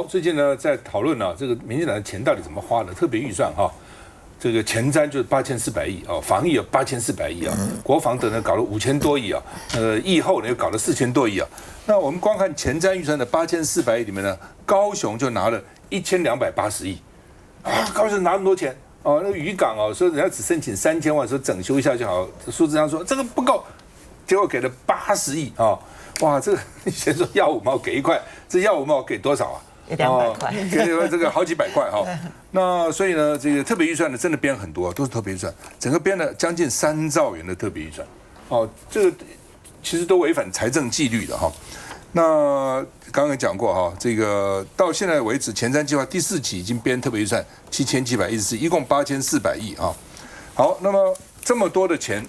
最近呢在讨论这个民进党的钱到底怎么花的，特别预算这个前瞻就是8400亿防疫有8400亿国防等呢搞了5000多亿疫后呢又搞了4000多亿那我们光看前瞻预算的8400亿里面呢，高雄就拿了1280亿高雄拿那么多钱那个渔港说人家只申请3000万，说整修一下就好，苏贞昌说这个不够，结果给了80亿哇，这个以前说要5毛给1块，这要5毛给多少200块，给这个好几百块那所以呢，这个特别预算呢，真的编很多，都是特别预算，整个编了将近3兆元的特别预算这个其实都违反财政纪律的那刚刚讲过这个到现在为止，前瞻计划第4期已经编特别预算7714，一共8400亿好，那么这么多的钱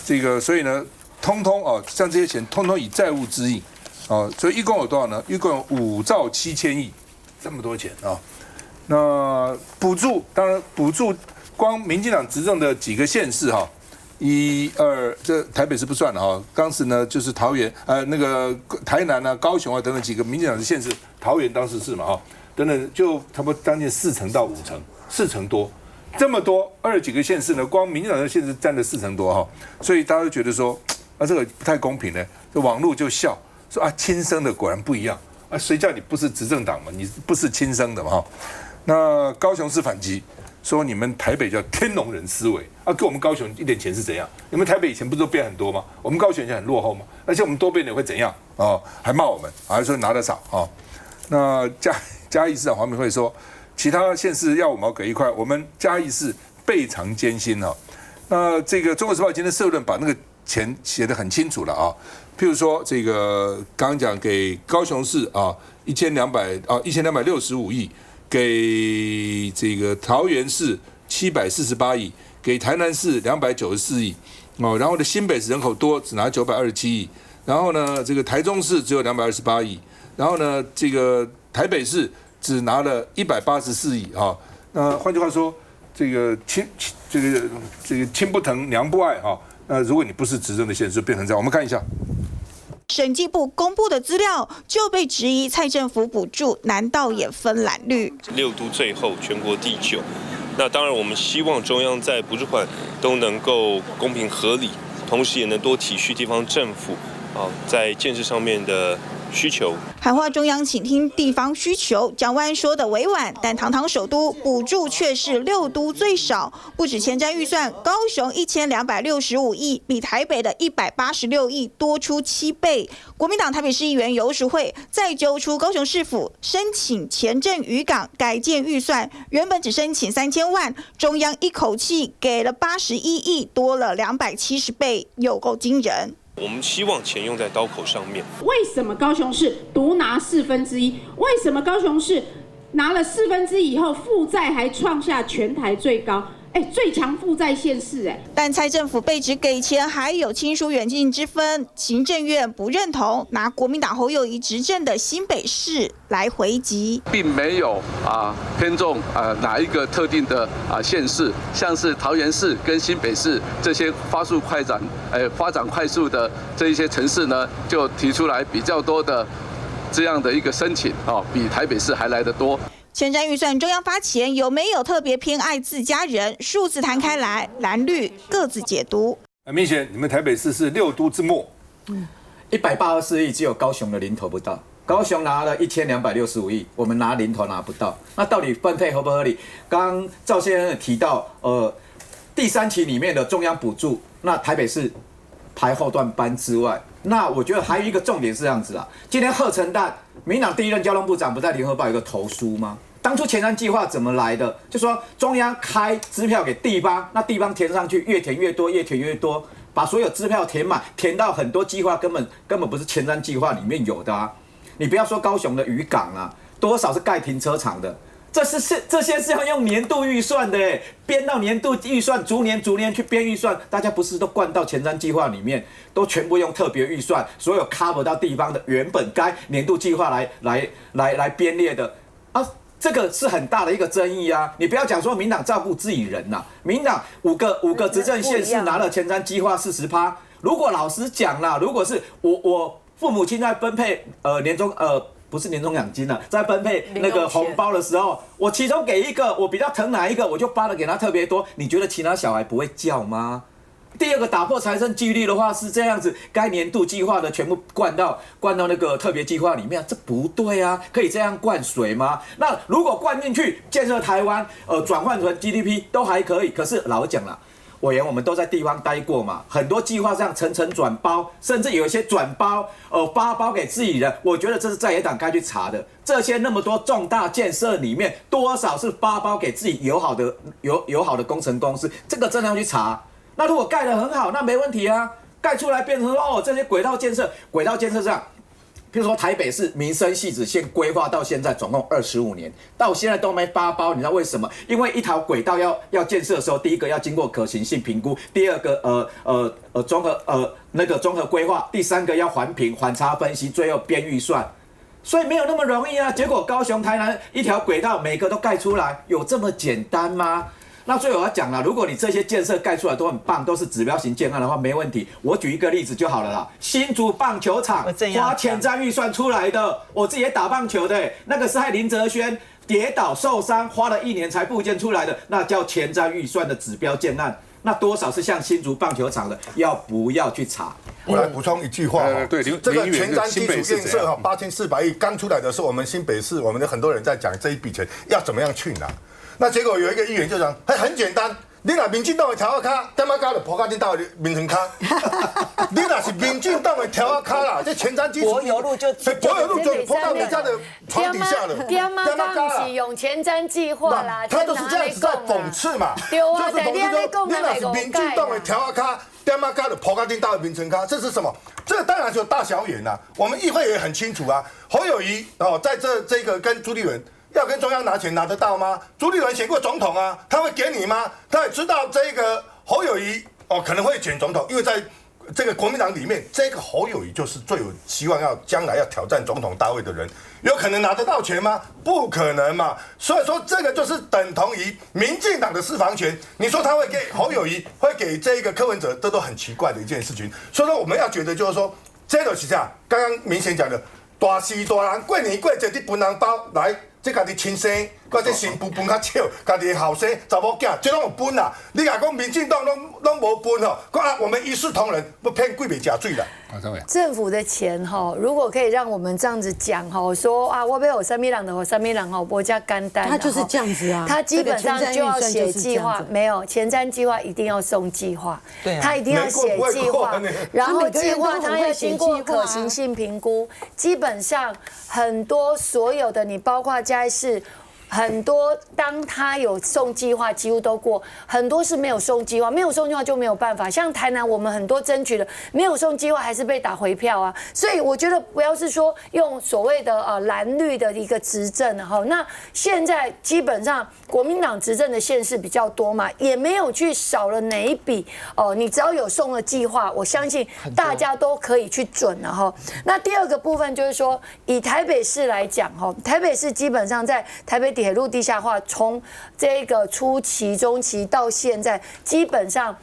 这个所以呢，通通像这些钱通通以债务支应所以一共有多少呢？一共有5兆7000亿，这么多钱那补助，当然补助光民进党执政的几个县市1、2，这台北市不算了当时呢就是桃园那个台南高雄等等几个民进党的县市，桃园当时是嘛等等，就差不多将近40%到50%，4成多，这么多20几个县市呢，光民进党的县市占了4成多所以大家都觉得说这个不太公平呢，这网络就笑说亲生的果然不一样谁叫你不是执政党嘛，你不是亲生的嘛那高雄市反击说你们台北叫天龙人思维跟我们高雄一点钱是怎样？你们台北以前不是都变很多吗？我们高雄以前很落后吗？而且我们多变的会怎样还骂我们，还说拿得少那嘉义市长黄敏惠说，其他县市要5毛给1块，我们嘉义市倍尝艰辛那这个《中国时报》今天社论把那个钱写得很清楚了譬如说这个刚刚讲给高雄市1265亿，给这个桃园市748亿，给台南市294亿然后呢新北市人口多，只拿927亿，然后呢这个台中市只有228亿，然后呢这个台北市只拿了184亿那换句话说，这个亲不疼娘不爱那如果你不是执政的县市，就变成这样。我们看一下。审计部公布的资料就被质疑，蔡政府补助难道也分蓝绿？6都最后全国第9，那当然我们希望中央在补助款都能够公平合理，同时也能多体恤地方政府在建设上面的需求。喊话中央倾听地方需求，蒋万安说的委婉，但堂堂首都补助却是6都最少。不止前瞻预算，高雄1265亿，比台北的186亿多出7倍。国民党台北市议员游淑慧再揪出高雄市府申请前镇渔港改建预算，原本只申请3000万，中央一口气给了81亿，多了270倍，有够惊人。我们希望钱用在刀口上面。为什么高雄市独拿1/4？为什么高雄市拿了1/4以后，负债还创下全台最高？最强负债县市但蔡政府被指给钱还有亲疏远近之分，行政院不认同，拿国民党侯友宜执政的新北市来回击，并没有偏重哪一个特定的县市，像是桃园市跟新北市这些发展快速的这一些城市呢，就提出来比较多的这样的一个申请比台北市还来得多。前瞻预算中央发钱有没有特别偏爱自家人？数字摊开来，蓝绿各自解读。很明显，你们台北市是6都之末，184亿只有高雄的零头不到，高雄拿了1265亿，我们拿零头拿不到，那到底分配合不合理？刚刚赵先生提到，第3期里面的中央补助，那台北市排后段班之外，那我觉得还有一个重点是这样子今天贺陈旦民党第1任交通部长不在联合报有个投书吗？当初前瞻计划怎么来的？就说中央开支票给地方，那地方填上去，越填越多，越填越多，把所有支票填满，填到很多计划根本不是前瞻计划里面有的你不要说高雄的渔港多少是盖停车场的。这些是要用年度预算的编到年度预算，逐年去编预算，大家不是都灌到前瞻计划里面，都全部用特别预算，所有 cover 到地方的原本该年度计划来编列的这个是很大的一个争议你不要讲说民党照顾自己人民党五个执政县市拿了前瞻计划40%，如果老实讲如果是我父母亲在分配年终不是年终奖金啊，在分配那个红包的时候，我其中给一个，我比较疼哪一个，我就发的给他特别多。你觉得其他小孩不会叫吗？第二个打破财政纪律的话是这样子，该年度计划的全部灌到那个特别计划里面，这不对啊，可以这样灌水吗？那如果灌进去建设台湾，转换成 GDP 都还可以，可是老实讲啦。委员，我们都在地方待过嘛，很多计划这样层层转包，甚至有一些转包，发包给自己人，我觉得这是在野党该去查的。这些那么多重大建设里面，多少是发包给自己友好的工程公司，这个真的要去查。那如果盖得很好，那没问题啊，盖出来变成这些轨道建设上。譬如说台北市民生汐止线规划到现在总共25年，到现在都没发包，你知道为什么？因为一条轨道要建设的时候，第一个要经过可行性评估，第二个综合规划，第三个要环评、缓差分析，最后编预算，所以没有那么容易啊。结果高雄、台南一条轨道每个都盖出来，有这么简单吗？那最后我要讲了，如果你这些建设盖出来都很棒，都是指标型建案的话，没问题。我举一个例子就好了啦。新竹棒球场花前瞻预算出来的，我自己也打棒球的，那个是害林哲轩跌倒受伤，花了1年才复健出来的，那叫前瞻预算的指标建案。那多少是像新竹棒球场的，要不要去查？我来补充一句话对，这个前瞻基础建设8400亿刚出来的时候，我们新北市我们的很多人在讲这一笔钱要怎么样去拿。那结果有一个议员就讲，很简单，你若民进党的条卡，点么加就破到你党的民生卡。你若是民进党的条卡啦，这前瞻基础，柏油路就破到人家的床底下了。点么加是用前瞻计划啦，他就是这样子在讽刺嘛。对啊，就是讽刺说，你若是民进党的条卡，点么加就破到你党的民生卡，这是什么？这当然就大小眼啦。我们议会也很清楚啊，侯友宜在这个跟朱立伦。要跟中央拿钱拿得到吗？朱立伦选过总统啊，他会给你吗？他也知道这个侯友宜可能会选总统，因为在这个国民党里面，这个侯友宜就是最有希望将来要挑战总统大位的人，有可能拿得到钱吗？不可能嘛。所以说这个就是等同于民进党的私房钱。你说他会给侯友宜，会给这个柯文哲，这都很奇怪的一件事情。所以说我们要觉得就是说，这就是这样，刚刚明显讲的，大时大人过年过节你分红包来。这家己亲生，或者新妇分较少，家己的后生查某囝，这拢有分啦。你若讲民进党拢无分吼，我们一视同仁，不骗鬼袂食水啦。政府的钱哈，如果可以让我们这样子讲哈，说啊，我要有3米人的或3米人哈，国家干单，他就是这样子啊。他基本上就要写计划，没有前瞻计划一定要送计划，对，他一定要写计划，然后计划他要经过可行性评估，基本上很多所有的你包括嘉义市。很多当他有送计划，几乎都过；很多是没有送计划，没有送计划就没有办法。像台南，我们很多争取的没有送计划，还是被打回票啊。所以我觉得不要是说用所谓的蓝绿的一个执政哈，那现在基本上国民党执政的县市比较多嘛，也没有去少了哪一笔你只要有送了计划，我相信大家都可以去准了哈。那第二个部分就是说，以台北市来讲哈，台北市基本上在台北铁路地下化，从这个初期、中期到现在，基本上，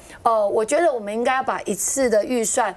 我觉得我们应该要把一次的预算。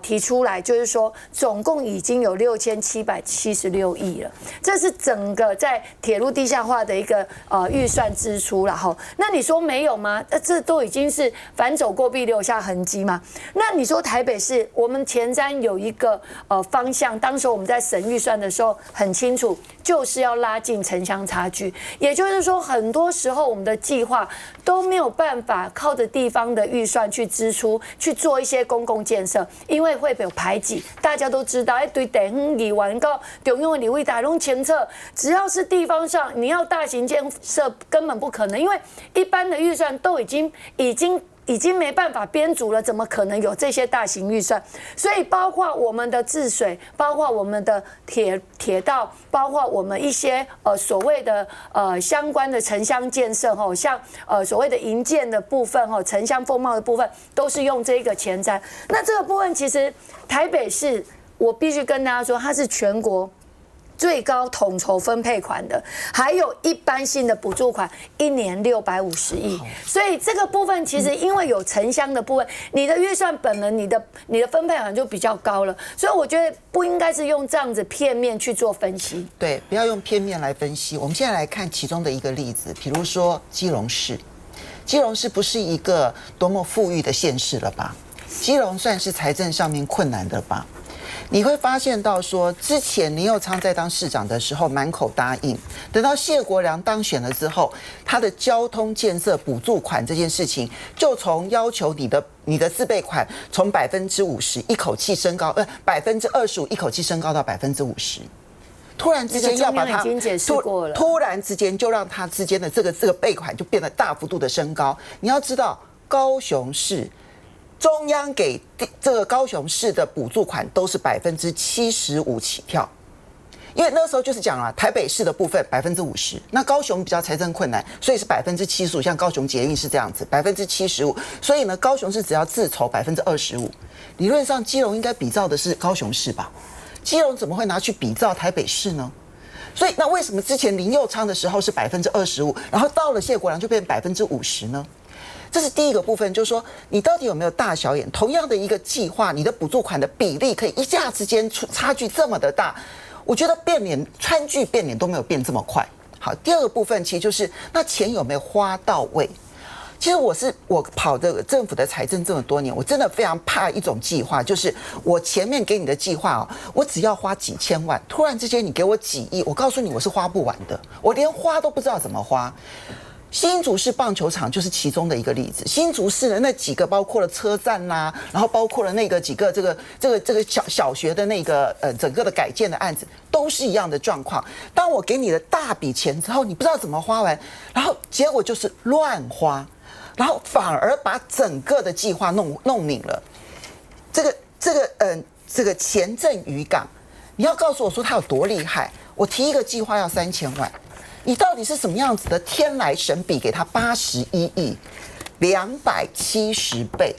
提出来，就是说总共已经有6776亿了，这是整个在铁路地下化的一个预算支出了哈。那你说没有吗？这都已经是反走过必留下痕迹嘛。那你说台北市，我们前瞻有一个方向，当时我们在审预算的时候很清楚，就是要拉近城乡差距。也就是说，很多时候我们的计划都没有办法靠着地方的预算去支出去做一些公共建设。因为会有排挤，大家都知道，对地方议员到中央的立委大拢清楚，只要是地方上你要大型建设根本不可能，因为一般的预算都已经没办法编组了，怎么可能有这些大型预算？所以包括我们的治水，包括我们的铁道，包括我们一些所谓的相关的城乡建设吼，像所谓的营建的部分吼，城乡风貌的部分，都是用这个前瞻。那这个部分其实台北市，我必须跟大家说，它是全国最高统筹分配款的，还有一般性的补助款，1年650亿。所以这个部分其实因为有城乡的部分，你的预算本人你的分配款就比较高了，所以我觉得不应该是用这样子片面去做分析。对，不要用片面来分析。我们现在来看其中的一个例子，比如说基隆市。基隆市不是一个多么富裕的县市了吧？基隆算是财政上面困难的吧？你会发现到说，之前林右昌在当市长的时候满口答应，等到谢国良当选了之后，他的交通建设补助款这件事情，就从要求你的自备款从50%一口气升高，25%一口气升高到50%。突然之间要把它突然之间就让它之间的这个备款就变得大幅度的升高。你要知道，高雄市中央给这个高雄市的补助款都是75%起跳，因为那时候就是讲了台北市的部分50%，那高雄比较财政困难，所以是75%，像高雄捷运是这样子75%，所以呢高雄市只要自筹25%，理论上基隆应该比照的是高雄市吧？基隆怎么会拿去比照台北市呢？所以那为什么之前林右昌的时候是25%，然后到了谢国良就变50%呢？这是第一个部分，就是说你到底有没有大小眼？同样的一个计划，你的补助款的比例可以一下之间差距这么的大，我觉得川剧变脸都没有变这么快。好，第二个部分其实就是那钱有没有花到位？其实我跑这个政府的财政这么多年，我真的非常怕一种计划，就是我前面给你的计划我只要花几千万，突然之间你给我几亿，我告诉你我是花不完的，我连花都不知道怎么花。新竹市棒球场就是其中的一个例子。新竹市的那几个，包括了车站啦，然后包括了那个几个这个小学的那个整个的改建的案子，都是一样的状况。当我给你的大笔钱之后，你不知道怎么花完，然后结果就是乱花。然后反而把整个的计划弄拧了。这个前镇渔港，你要告诉我说它有多厉害？我提一个计划要3000万，你到底是什么样子的天来神笔给他81亿，270倍？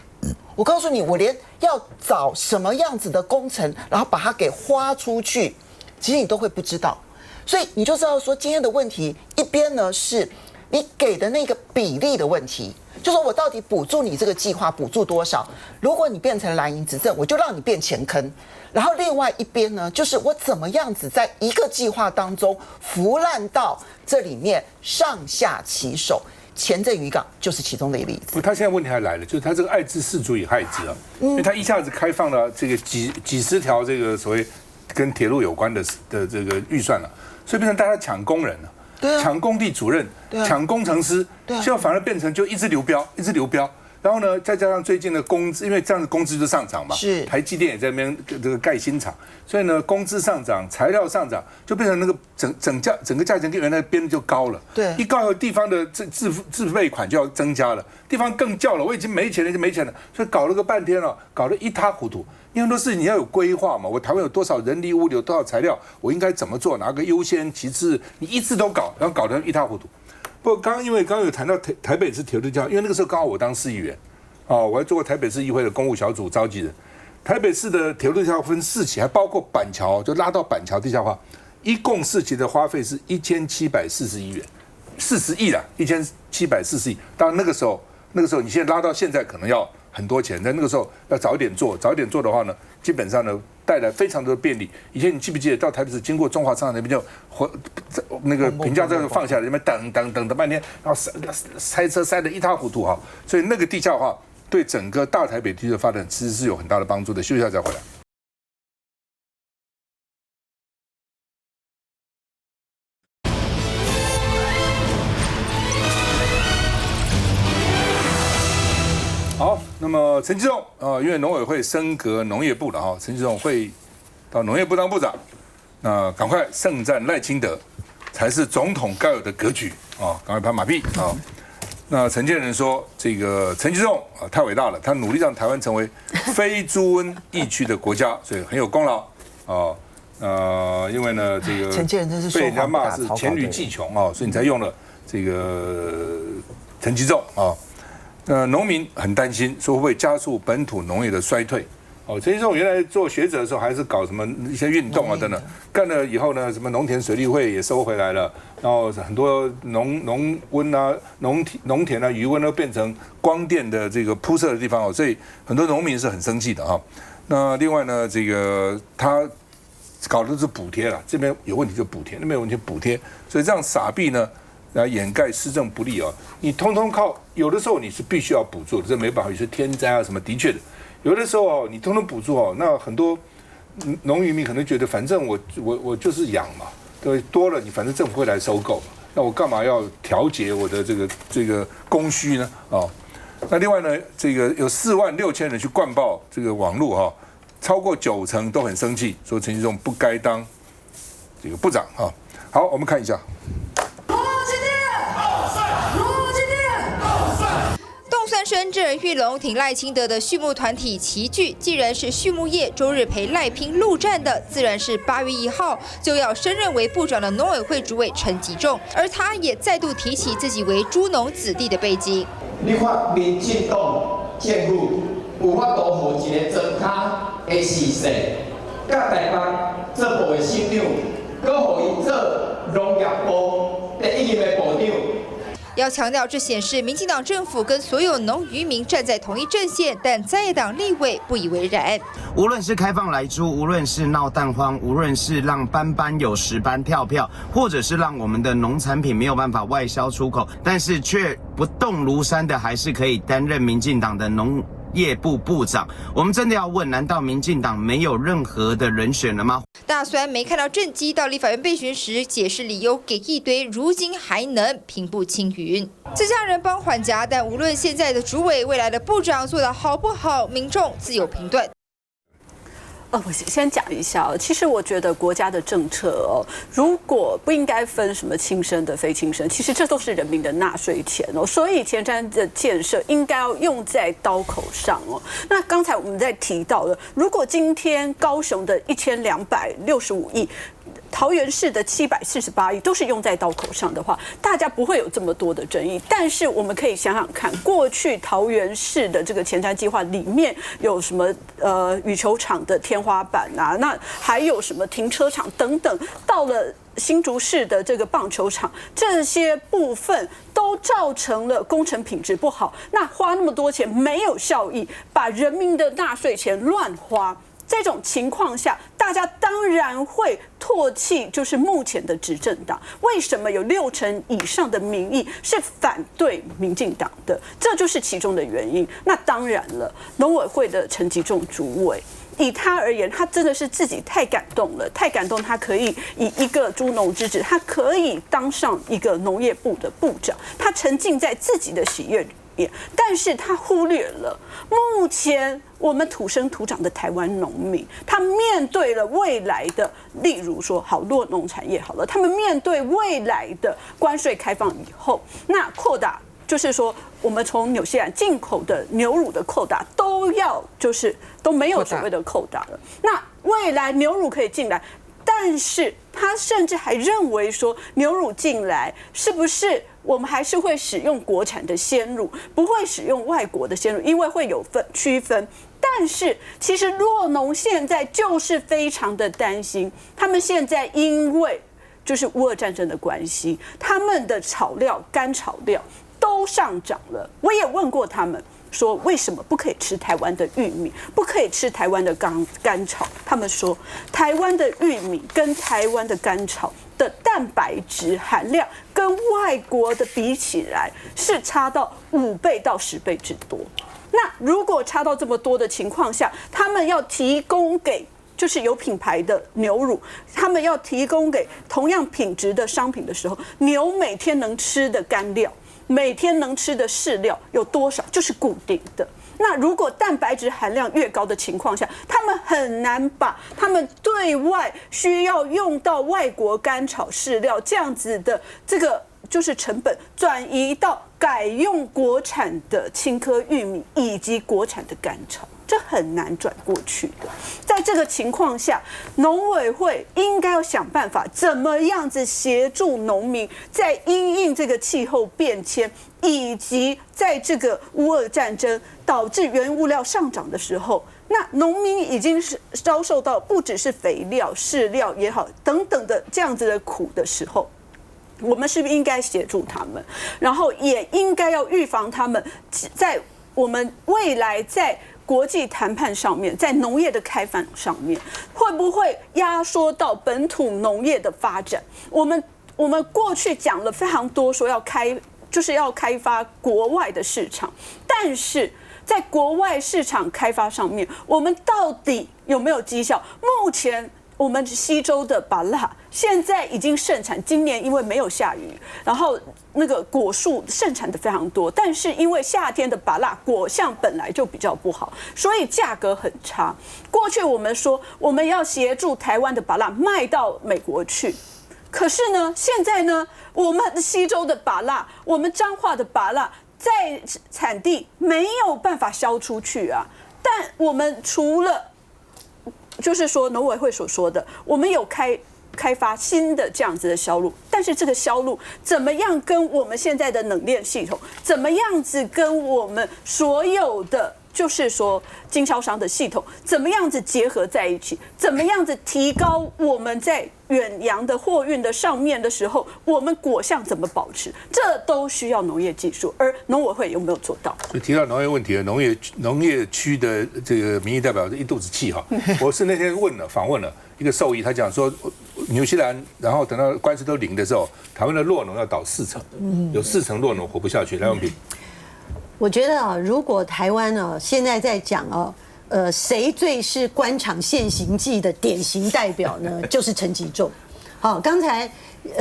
我告诉你，我连要找什么样子的工程，然后把它给花出去，其实你都会不知道。所以你就知道说，今天的问题一边呢是你给的那个比例的问题。就说我到底补助你这个计划补助多少？如果你变成蓝营执政，我就让你变钱坑。然后另外一边呢，就是我怎么样子在一个计划当中腐烂到这里面上下其手。前镇渔港就是其中的一个例子。他现在问题还来了，就是他这个爱之是足以害之啊，因为他一下子开放了这个几十条这个所谓跟铁路有关的这个预算了，所以变成大家抢工人了。抢工地主任，抢工程师，现在反而变成就一直流标，然后呢，再加上最近的工资，因为这样的工资就上涨嘛，是台积电也在那边这个盖新厂，所以呢，工资上涨，材料上涨，就变成那个整个价钱跟原来编就高了。对，一高后地方的自备款就要增加了，地方更叫了，我已经没钱了，就没钱了，所以搞了个半天了，搞得一塌糊涂。因为很多事情你要有规划嘛，我台湾有多少人力物流，多少材料，我应该怎么做，哪个优先其次，你一次都搞，然后搞得一塌糊涂。不过因为刚刚有谈到台北市铁路交，因为那个时候刚好我当市议员，我还做过台北市议会的公务小组召集人。台北市的铁路地下化分4期，还包括板桥，就拉到板桥地下化，一共4期的花费是1740亿元，40亿啦，1740亿。当然那个时候你现在拉到现在可能要很多钱，但那个时候要早点做的话呢，基本上呢带来非常多的便利。以前你记不记得到台北市经过中华商场那边就那个平价车就放下来，那边等半天，然后塞车塞得一塌糊涂哈。所以那个地下化对整个大台北地区的发展其实是有很大的帮助的。休息一下再回来。好，那么陈吉仲因为农委会升格农业部了哈，陈吉仲会到农业部当部长，那赶快胜战赖清德，才是总统该有的格局啊！赶快拍马屁啊！那陈建仁说，这个陈吉仲太伟大了，他努力让台湾成为非猪瘟疫区的国家，所以很有功劳啊。因为呢，这个陈建仁真是被人家骂是黔驴技穷啊，所以你才用了这个陈吉仲啊。农民很担心，说会不会加速本土农业的衰退？陈其仲原来做学者的时候，还是搞什么一些运动啊等等，干了以后呢，什么农田水利会也收回来了，然后很多农温啊、农田啊、渔温都变成光电的这个铺设的地方哦，所以很多农民是很生气的哈。那另外呢，这个他搞的是补贴了，这边有问题就补贴，那边有问题补贴，所以这样撒币呢，来掩盖施政不力哦。你通通靠，有的时候你是必须要补助的，这没办法，有些天灾啊什么，的确的。有的时候哦，你通通补助哦，那很多农渔民可能觉得，反正我就是养嘛，对，多了你反正政府会来收购嘛，那我干嘛要调节我的这个供需呢？哦，那另外呢，这个有46000人去灌爆这个网络哈，超过90%都很生气，说陈其仲不该当这个部长啊。好，我们看一下。动算生郑玉龙挺赖清德的畜牧团体齐聚，既然是畜牧业周日陪赖拼陆战的，自然是8月1号就要升任为部长的农委会主委陈吉仲，而他也再度提起自己为猪农子弟的背景。你看民进党政府有法度予一个庄脚的时势，甲台北做部的省长，搁予伊做农业部第1任的部长。要强调，这显示民进党政府跟所有农渔民站在同一阵线，但在野党立委不以为然。无论是开放来猪，无论是闹蛋荒，无论是让班班有10班跳票，或者是让我们的农产品没有办法外销出口，但是却不动如山的，还是可以担任民进党的农业部部长。我们真的要问，难道民进党没有任何的人选了吗？大酸没看到政绩，到立法院备询时解释理由给一堆，如今还能平步青云。自家人帮缓颊，但无论现在的主委，未来的部长做得好不好，民众自有评断。我先讲一下其实我觉得国家的政策如果不应该分什么亲生的、非亲生，其实这都是人民的纳税钱所以前瞻的建设应该要用在刀口上那刚才我们在提到了，如果今天高雄的1265亿。桃园市的748亿都是用在刀口上的话，大家不会有这么多的争议。但是我们可以想想看，过去桃园市的这个前瞻计划里面有什么羽球场的天花板啊，那还有什么停车场等等，到了新竹市的这个棒球场，这些部分都造成了工程品质不好。那花那么多钱没有效益，把人民的纳税钱乱花。这种情况下，大家当然会唾弃，就是目前的执政党。为什么有60%以上的民意是反对民进党的？这就是其中的原因。那当然了，农委会的陈吉仲主委，以他而言，他真的是自己太感动了，太感动，他可以以一个猪农之子，他可以当上一个农业部的部长，他沉浸在自己的喜悦里面，但是他忽略了目前我们土生土长的台湾农民，他面对了未来的，例如说好酪农产业好了，他们面对未来的关税开放以后，那扩大。就是说，我们从纽西兰进口的牛乳的扣打都没有所谓的扣打了。那未来牛乳可以进来，但是他甚至还认为说，牛乳进来是不是我们还是会使用国产的鲜乳，不会使用外国的鲜乳，因为会有区分。但是其实酪农现在就是非常的担心，他们现在因为就是乌俄战争的关系，他们的草料、干草料都上涨了。我也问过他们说，为什么不可以吃台湾的玉米，不可以吃台湾的干草？他们说，台湾的玉米跟台湾的干草的蛋白质含量跟外国的比起来，是差到5倍到10倍之多。那如果差到这么多的情况下，他们要提供给就是有品牌的牛乳，他们要提供给同样品质的商品的时候，牛每天能吃的干料，每天能吃的饲料有多少，就是固定的。那如果蛋白质含量越高的情况下，他们很难把他们对外需要用到外国干草饲料这样子的这个就是成本转移到改用国产的青稞玉米以及国产的干草，这很难转过去的。在这个情况下，农委会应该要想办法，怎么样子协助农民在因应这个气候变迁，以及在这个乌俄战争导致原物料上涨的时候，那农民已经是遭受到不只是肥料、饲料也好等等的这样子的苦的时候，我们是不是应该协助他们，然后也应该要预防他们在我们未来在国际谈判上面，在农业的开放上面，会不会压缩到本土农业的发展？我们过去讲了非常多，说要开发国外的市场，但是在国外市场开发上面，我们到底有没有绩效？目前我们西州的芭乐现在已经盛产，今年因为没有下雨，然后那个果树盛产的非常多，但是因为夏天的芭乐果相本来就比较不好，所以价格很差。过去我们说我们要协助台湾的芭乐卖到美国去，可是呢，现在呢，我们西州的芭乐，我们彰化的芭乐在产地没有办法销出去啊。但我们除了就是说农委会所说的，我们有开发新的这样子的销路，但是这个销路怎么样跟我们现在的冷链系统，怎么样子跟我们所有的就是说经销商的系统怎么样子结合在一起，怎么样子提高我们在远洋的货运的上面的时候，我们果相怎么保持，这都需要农业技术，而农委会有没有做到？所以提到农业问题，农业区的这个民意代表一肚子气哈。我是那天访问了一个兽医，他讲说纽西兰，然后等到官司都零的时候，台湾的酪农要倒40%，有40%酪农活不下去。来，文平。我觉得啊，如果台湾啊现在在讲哦，谁最是官场现形记的典型代表呢？就是陈吉仲。好，刚才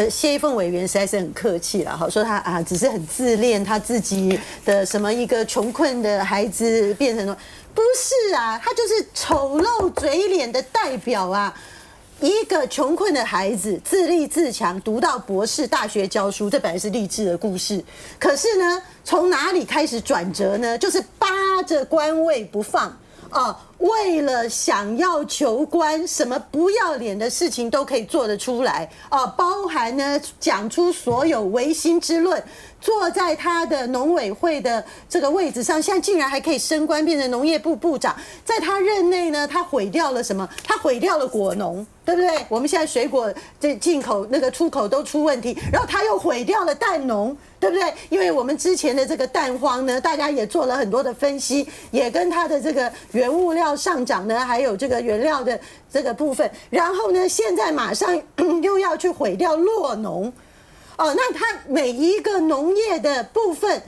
谢一凤委员实在是很客气了，好说他只是很自恋，他自己的什么一个穷困的孩子变成了，不是啊，他就是丑陋嘴脸的代表啊。一个穷困的孩子自立自强，读到博士，大学教书，这本来是励志的故事。可是呢，从哪里开始转折呢？就是扒着官位不放为了想要求官，什么不要脸的事情都可以做得出来包含呢讲出所有唯心之论，坐在他的农委会的这个位置上，现在竟然还可以升官变成农业部部长。在他任内呢，他毁掉了什么？他毁掉了果农，对不对？我们现在水果这进口那个出口都出问题，然后他又毁掉了蛋农，对不对？因为我们之前的这个蛋荒呢，大家也做了很多的分析，也跟他的这个原物料上涨呢，还有这个原料的这个部分，然后呢，现在马上又要去毁掉酪农。那它每一个农业的部分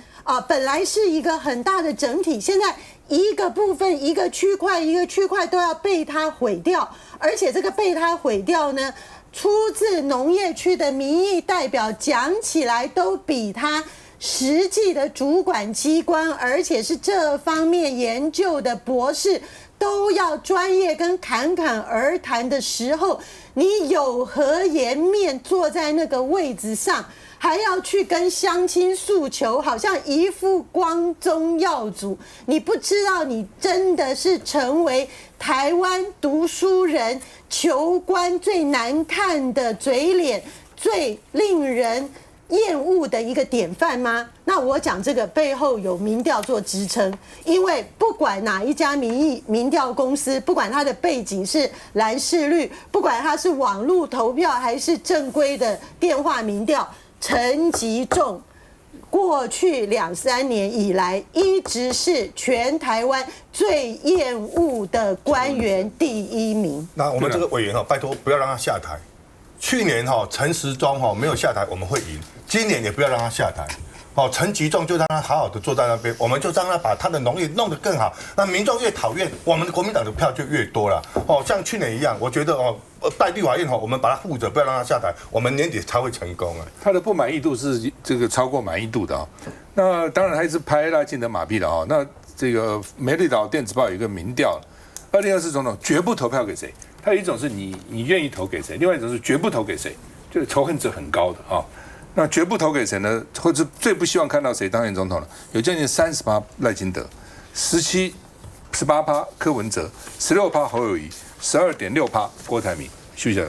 本来是一个很大的整体，现在一个部分、一个区块都要被它毁掉，而且这个被它毁掉呢，出自农业区的民意代表讲起来都比他实际的主管机关，而且是这方面研究的博士，都要专业跟侃侃而谈的时候，你有何颜面坐在那个位置上，还要去跟乡亲诉求，好像一副光宗耀祖？你不知道你真的是成为台湾读书人求官最难看的嘴脸，最令人厌恶的一个典范吗？那我讲这个背后有民调做支撑，因为不管哪一家民调公司，不管它的背景是蓝视绿，不管它是网络投票还是正规的电话民调，陈吉仲过去2-3年以来一直是全台湾最厌恶的官员第1名。那我们这个委员拜托不要让他下台。去年陈时中没有下台，我们会赢。今年也不要让他下台。陈吉仲就让他好好的坐在那边，我们就让他把他的农业弄得更好。那民众越讨厌，我们国民党的票就越多了。像去年一样，我觉得在立法院我们把他护着，不要让他下台，我们年底才会成功啊。他的不满意度是这个超过满意度的那当然还是拍赖清德马屁的那这个美丽岛电子报有一个民调，2024总统绝不投票给谁。还有一种是你愿意投给谁，另外一种是绝不投给谁，就是仇恨值很高的那绝不投给谁呢？或者最不希望看到谁当选总统了？有将近30%赖清德，18% 柯文哲，16% 侯友宜，12.6% 郭台铭。休息一下。